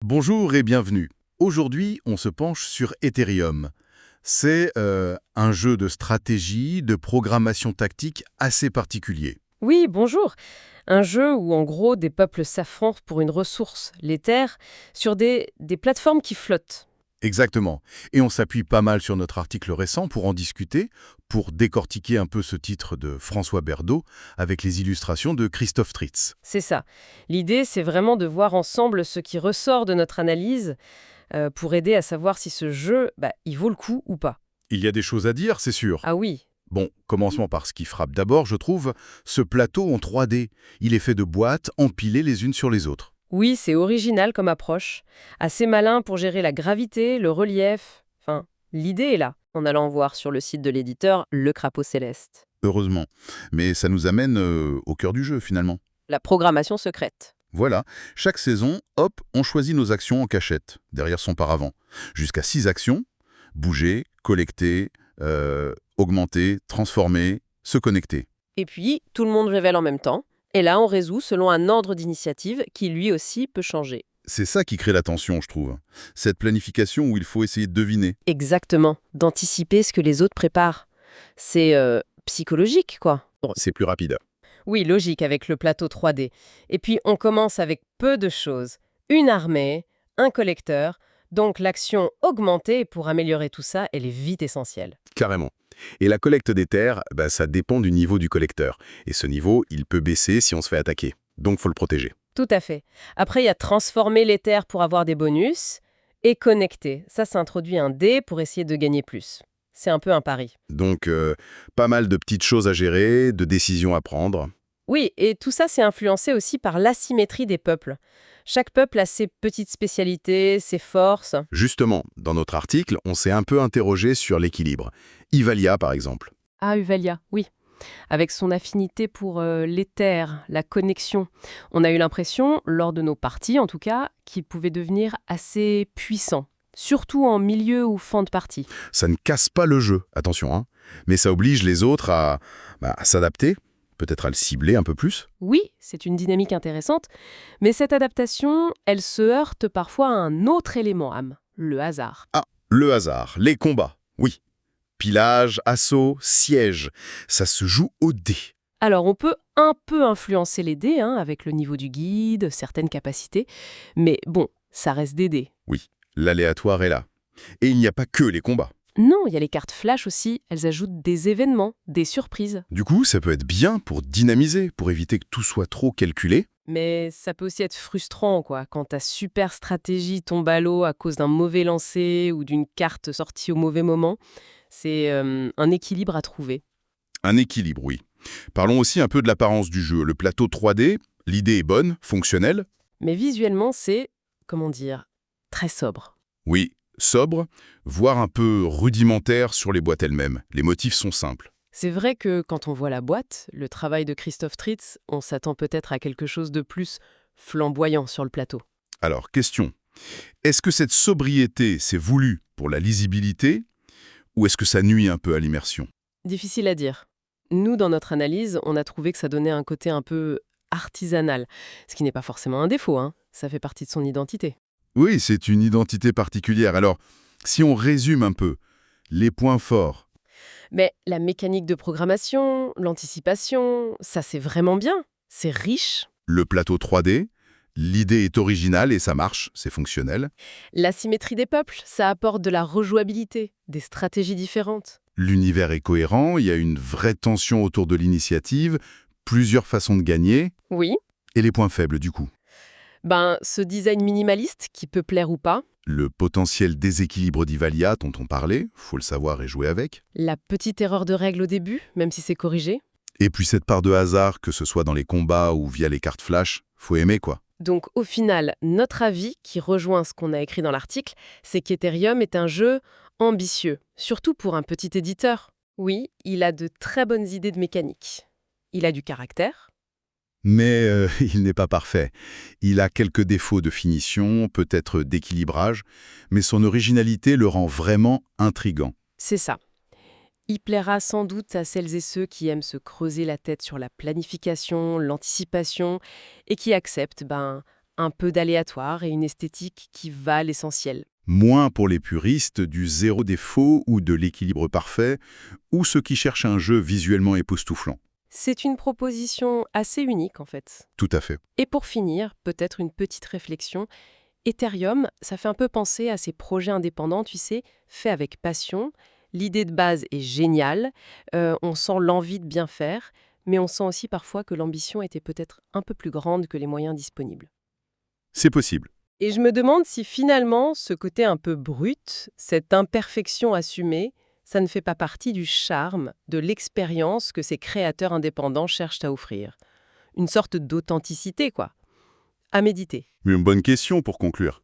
Bonjour et bienvenue. Aujourd'hui, on se penche sur Ethereum. C'est un jeu de stratégie, de programmation tactique assez particulier. Oui, bonjour. Un jeu où en gros des peuples s'affrontent pour une ressource, l'Ether, sur des plateformes qui flottent. Exactement. Et on s'appuie pas mal sur notre article récent pour en discuter, pour décortiquer un peu ce titre de François Berdo avec les illustrations de Christophe Tritz. C'est ça. L'idée, c'est vraiment de voir ensemble ce qui ressort de notre analyse pour aider à savoir si ce jeu, il vaut le coup ou pas. Il y a des choses à dire, c'est sûr. Ah oui, Bon, commençons par ce qui frappe d'abord, je trouve, ce plateau en 3D. Il est fait de boîtes empilées les unes sur les autres. oui, c'est original comme approche. Assez malin pour gérer la gravité, le relief. Enfin, l'idée est là, en allant voir sur le site de l'éditeur Le Crapaud Céleste. Heureusement. Mais ça nous amène au cœur du jeu, finalement. La programmation secrète. Voilà, chaque saison, hop, on choisit nos actions en cachette, derrière son paravent. Jusqu'à 6 actions: bouger, collecter, augmenter, transformer, se connecter. Et puis, tout le monde révèle en même temps. Et là, on résout selon un ordre d'initiative qui lui aussi peut changer. C'est ça qui crée la tension, je trouve. Cette planification où il faut essayer de deviner. Exactement, d'anticiper ce que les autres préparent. C'est psychologique, quoi. C'est plus rapide. Oui, logique avec le plateau 3D. Et puis, on commence avec peu de choses. Une armée, un collecteur. Donc, l'action augmentée pour améliorer tout ça, elle est vite essentielle. Carrément. Et la collecte des terres, ça dépend du niveau du collecteur. Et ce niveau, il peut baisser si on se fait attaquer. Donc, faut le protéger. Tout à fait. Après, il y a transformer les terres pour avoir des bonus. Et connecter. Ça introduit un dé pour essayer de gagner plus. C'est un peu un pari. Donc, pas mal de petites choses à gérer, de décisions à prendre. Oui, et tout ça, c'est influencé aussi par l'asymétrie des peuples. Chaque peuple a ses petites spécialités, ses forces. Justement, dans notre article, on s'est un peu interrogé sur l'équilibre. Ivalia, par exemple. Ah, Uvalia, oui. Avec son affinité pour l'éther, la connexion. On a eu l'impression, lors de nos parties en tout cas, qu'il pouvait devenir assez puissant. Surtout en milieu ou fin de partie. Ça ne casse pas le jeu, attention, hein. Mais ça oblige les autres à s'adapter, peut-être à le cibler un peu plus. Oui, c'est une dynamique intéressante, mais cette adaptation, elle se heurte parfois à un autre élément âme, le hasard. Ah, le hasard, les combats, oui. Pillage, assaut, siège, ça se joue au dé. Alors, on peut un peu influencer les dés, avec le niveau du guide, certaines capacités, mais bon, ça reste des dés. Oui, l'aléatoire est là. Et il n'y a pas que les combats. Non, il y a les cartes flash aussi, elles ajoutent des événements, des surprises. Du coup, ça peut être bien pour dynamiser, pour éviter que tout soit trop calculé. Mais ça peut aussi être frustrant, quoi, quand ta super stratégie tombe à l'eau à cause d'un mauvais lancer ou d'une carte sortie au mauvais moment. C'est un équilibre à trouver. Un équilibre, oui. Parlons aussi un peu de l'apparence du jeu. Le plateau 3D, l'idée est bonne, fonctionnelle. Mais visuellement, c'est, comment dire, très sobre. Oui, sobre, voire un peu rudimentaire sur les boîtes elles-mêmes. Les motifs sont simples. C'est vrai que quand on voit la boîte, le travail de Christophe Tritz, on s'attend peut-être à quelque chose de plus flamboyant sur le plateau. Alors, question. Est-ce que cette sobriété, c'est voulu pour la lisibilité ou est-ce que ça nuit un peu à l'immersion? Difficile à dire. Nous, dans notre analyse, on a trouvé que ça donnait un côté un peu artisanal, ce qui n'est pas forcément un défaut, ça fait partie de son identité. Oui, c'est une identité particulière. Alors, si on résume un peu, les points forts. Mais la mécanique de programmation, l'anticipation, ça c'est vraiment bien. C'est riche. Le plateau 3D, l'idée est originale et ça marche, c'est fonctionnel. La symétrie des peuples, ça apporte de la rejouabilité, des stratégies différentes. L'univers est cohérent, il y a une vraie tension autour de l'initiative, plusieurs façons de gagner, Oui. et les points faibles du coup. Ce design minimaliste qui peut plaire ou pas, Le potentiel déséquilibre d'Ivalia dont on parlait, faut le savoir et jouer avec. la petite erreur de règle au début, même si c'est corrigé. Et puis cette part de hasard, que ce soit dans les combats ou via les cartes flash, faut aimer quoi. Donc au final, notre avis, qui rejoint ce qu'on a écrit dans l'article, c'est qu'Ethereum est un jeu ambitieux, surtout pour un petit éditeur. Oui, il a de très bonnes idées de mécanique. Il a du caractère. Mais il n'est pas parfait. Il a quelques défauts de finition, peut-être d'équilibrage, mais son originalité le rend vraiment intrigant. C'est ça. Il plaira sans doute à celles et ceux qui aiment se creuser la tête sur la planification, l'anticipation, et qui acceptent un peu d'aléatoire et une esthétique qui va à l'essentiel. Moins pour les puristes du zéro défaut ou de l'équilibre parfait, ou ceux qui cherchent un jeu visuellement époustouflant. C'est une proposition assez unique en fait. Tout à fait. Et pour finir, peut-être une petite réflexion. Ethereum, ça fait un peu penser à ces projets indépendants, tu sais, faits avec passion. L'idée de base est géniale, on sent l'envie de bien faire, mais on sent aussi parfois que l'ambition était peut-être un peu plus grande que les moyens disponibles. C'est possible. Et je me demande si finalement, ce côté un peu brut, cette imperfection assumée, ça ne fait pas partie du charme, de l'expérience que ces créateurs indépendants cherchent à offrir. Une sorte d'authenticité, quoi. À méditer. Mais une bonne question pour conclure.